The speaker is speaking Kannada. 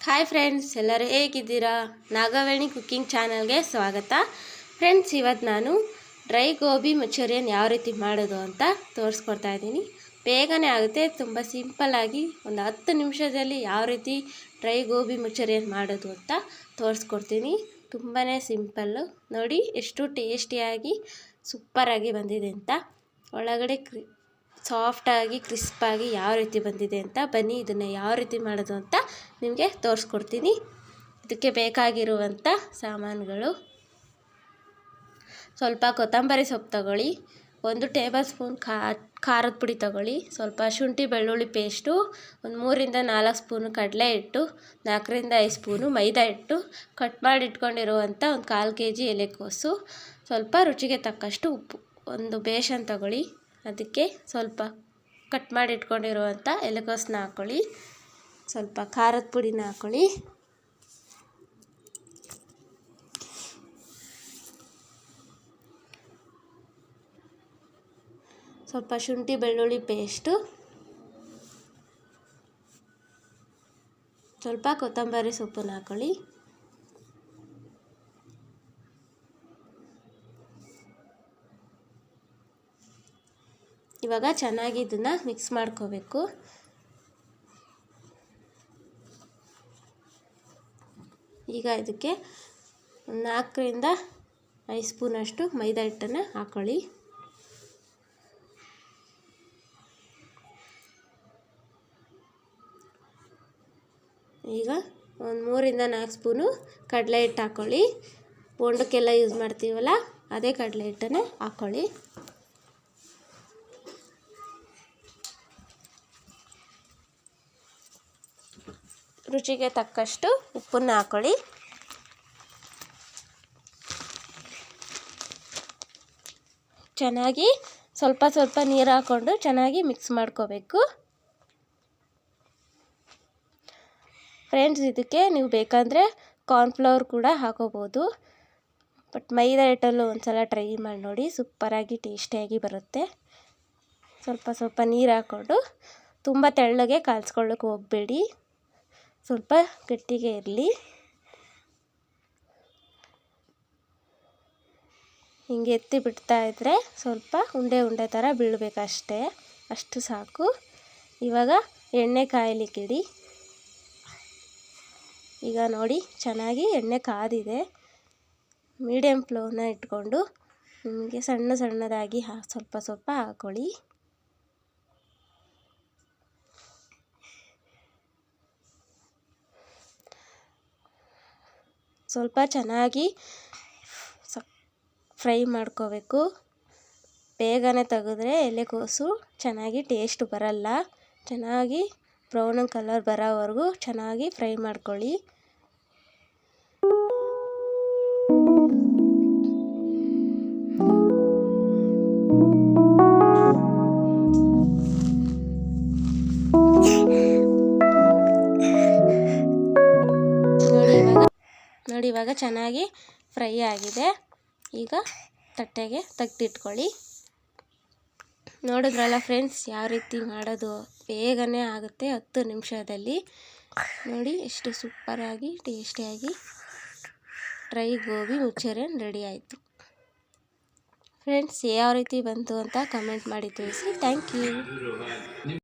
ಹಾಯ್ ಫ್ರೆಂಡ್ಸ್, ಎಲ್ಲರೂ ಹೇಗಿದ್ದೀರಾ? ನಾಗವೇಣಿ ಕುಕ್ಕಿಂಗ್ ಚಾನಲ್ಗೆ ಸ್ವಾಗತ. ಫ್ರೆಂಡ್ಸ್, ಇವತ್ತು ನಾನು ಡ್ರೈ ಗೋಬಿ ಮಂಚೂರಿಯನ್ ಯಾವ ರೀತಿ ಮಾಡೋದು ಅಂತ ತೋರಿಸ್ಕೊಡ್ತಾ ಇದ್ದೀನಿ. ಬೇಗನೆ ಆಗುತ್ತೆ, ತುಂಬ ಸಿಂಪಲ್ಲಾಗಿ ಒಂದು 10 ನಿಮಿಷದಲ್ಲಿ ಯಾವ ರೀತಿ ಡ್ರೈ ಗೋಬಿ ಮಂಚೂರಿಯನ್ ಮಾಡೋದು ಅಂತ ತೋರಿಸ್ಕೊಡ್ತೀನಿ. ತುಂಬಾ ಸಿಂಪಲ್ಲು. ನೋಡಿ ಎಷ್ಟು ಟೇಸ್ಟಿಯಾಗಿ ಸೂಪರಾಗಿ ಬಂದಿದೆ ಅಂತ. ಒಳಗಡೆ ಸಾಫ್ಟಾಗಿ ಕ್ರಿಸ್ಪಾಗಿ ಯಾವ ರೀತಿ ಬಂದಿದೆ ಅಂತ. ಬನ್ನಿ ಇದನ್ನು ಯಾವ ರೀತಿ ಮಾಡೋದು ಅಂತ ನಿಮಗೆ ತೋರಿಸ್ಕೊಡ್ತೀನಿ. ಇದಕ್ಕೆ ಬೇಕಾಗಿರುವಂಥ ಸಾಮಾನುಗಳು: ಸ್ವಲ್ಪ ಕೊತ್ತಂಬರಿ ಸೊಪ್ಪು ತಗೊಳ್ಳಿ, 1 ಟೇಬಲ್ ಸ್ಪೂನ್ ಖಾರದ ಪುಡಿ ತಗೊಳ್ಳಿ, ಸ್ವಲ್ಪ ಶುಂಠಿ ಬೆಳ್ಳುಳ್ಳಿ ಪೇಸ್ಟು, ಒಂದು 3ರಿಂದ 4 ಸ್ಪೂನು ಕಡಲೆ ಹಿಟ್ಟು, 4ರಿಂದ 5 ಸ್ಪೂನು ಮೈದಾ ಹಿಟ್ಟು, ಕಟ್ ಮಾಡಿ ಇಟ್ಕೊಂಡಿರುವಂಥ ಒಂದು 1/4 kg ಎಲೆಕೋಸು, ಸ್ವಲ್ಪ ರುಚಿಗೆ ತಕ್ಕಷ್ಟು ಉಪ್ಪು. ಒಂದು ಬೇಸನ್ ತಗೊಳ್ಳಿ, ಅದಕ್ಕೆ ಸ್ವಲ್ಪ ಕಟ್ ಮಾಡಿ ಇಟ್ಕೊಂಡಿರುವಂಥ ಎಲೆಕೋಸನ್ನ ಹಾಕ್ಕೊಳ್ಳಿ, ಸ್ವಲ್ಪ ಖಾರದ ಪುಡಿನ ಹಾಕ್ಕೊಳ್ಳಿ, ಸ್ವಲ್ಪ ಶುಂಠಿ ಬೆಳ್ಳುಳ್ಳಿ ಪೇಸ್ಟು, ಸ್ವಲ್ಪ ಕೊತ್ತಂಬರಿ ಸೊಪ್ಪನ್ನು ಹಾಕ್ಕೊಳ್ಳಿ. ಇವಾಗ ಚೆನ್ನಾಗಿ ಇದನ್ನು ಮಿಕ್ಸ್ ಮಾಡ್ಕೋಬೇಕು. ಈಗ ಇದಕ್ಕೆ 4ರಿಂದ 5 ಸ್ಪೂನಷ್ಟು ಮೈದಾ ಹಿಟ್ಟನ್ನು ಹಾಕ್ಕೊಳ್ಳಿ. ಈಗ ಒಂದು 3ರಿಂದ 4 ಸ್ಪೂನು ಕಡಲೆ ಹಿಟ್ಟು ಹಾಕ್ಕೊಳ್ಳಿ. ಬೋಂಡಕ್ಕೆಲ್ಲ ಯೂಸ್ ಮಾಡ್ತೀವಲ್ಲ, ಅದೇ ಕಡಲೆ ಹಿಟ್ಟನ್ನೇ ಹಾಕ್ಕೊಳ್ಳಿ. ರುಚಿಗೆ ತಕ್ಕಷ್ಟು ಉಪ್ಪನ್ನು ಹಾಕ್ಕೊಳ್ಳಿ. ಚೆನ್ನಾಗಿ ಸ್ವಲ್ಪ ಸ್ವಲ್ಪ ನೀರು ಹಾಕ್ಕೊಂಡು ಚೆನ್ನಾಗಿ ಮಿಕ್ಸ್ ಮಾಡ್ಕೋಬೇಕು. ಫ್ರೆಂಡ್ಸ್, ಇದಕ್ಕೆ ನೀವು ಬೇಕಂದರೆ ಕಾರ್ನ್ಫ್ಲವರ್ ಕೂಡ ಹಾಕೋಬೋದು, ಬಟ್ ಮೈದಾ ಹಿಟ್ಟಲ್ಲೂ ಒಂದು ಸಲ ಟ್ರೈ ಮಾಡಿ ನೋಡಿ, ಸೂಪರಾಗಿ ಟೇಸ್ಟಿಯಾಗಿ ಬರುತ್ತೆ. ಸ್ವಲ್ಪ ಸ್ವಲ್ಪ ನೀರು ಹಾಕ್ಕೊಂಡು ತುಂಬ ತೆಳ್ಳಗೆ ಕಾಯಿಸ್ಕೊಳ್ಳೋಕೆ ಹೋಗಬೇಡಿ, ಸ್ವಲ್ಪ ಗಟ್ಟಿಗೆ ಇರಲಿ. ಹಿಂಗೆ ಎತ್ತಿ ಬಿಡ್ತಾ ಇದ್ದರೆ ಸ್ವಲ್ಪ ಉಂಡೆ ಉಂಡೆ ಥರ ಬೀಳಬೇಕಷ್ಟೇ, ಅಷ್ಟು ಸಾಕು. ಇವಾಗ ಎಣ್ಣೆ ಕಾಯಲಿಕ್ಕಿಡಿ. ಈಗ ನೋಡಿ ಚೆನ್ನಾಗಿ ಎಣ್ಣೆ ಕಾದಿದೆ. ಮೀಡಿಯಮ್ ಫ್ಲೇಮ್ನ ಇಟ್ಕೊಂಡು ನಿಮಗೆ ಸಣ್ಣ ಸಣ್ಣದಾಗಿ ಸ್ವಲ್ಪ ಸ್ವಲ್ಪ ಹಾಕ್ಕೊಳ್ಳಿ. ಸ್ವಲ್ಪ ಚೆನ್ನಾಗಿ ಫ್ರೈ ಮಾಡ್ಕೋಬೇಕು. ಬೇಗನೆ ತೆಗೆದ್ರೆ ಎಲೆಕೋಸು ಚೆನ್ನಾಗಿ ಟೇಸ್ಟ್ ಬರಲ್ಲ. ಚೆನ್ನಾಗಿ ಬ್ರೌನ್ ಕಲರ್ ಬರೋವರೆಗೂ ಚೆನ್ನಾಗಿ ಫ್ರೈ ಮಾಡ್ಕೊಳ್ಳಿ. ನೋಡಿ ಇವಾಗ ಚೆನ್ನಾಗಿ ಫ್ರೈ ಆಗಿದೆ. ಈಗ ತಟ್ಟೆಗೆ ತೆಗೆದಿಟ್ಕೊಳ್ಳಿ. ನೋಡಿದ್ರಲ್ಲ ಫ್ರೆಂಡ್ಸ್, ಯಾವ ರೀತಿ ಮಾಡೋದು, ಬೇಗನೆ ಆಗುತ್ತೆ 10 ನಿಮಿಷದಲ್ಲಿ. ನೋಡಿ ಎಷ್ಟು ಸೂಪರಾಗಿ ಟೇಸ್ಟಿಯಾಗಿ ಡ್ರೈ ಗೋಬಿ ಮಂಚೂರಿಯನ್ ರೆಡಿ ಆಯಿತು. ಫ್ರೆಂಡ್ಸ್, ಯಾವ ರೀತಿ ಬಂತು ಅಂತ ಕಮೆಂಟ್ ಮಾಡಿ ತಿಳಿಸಿ. Thank you.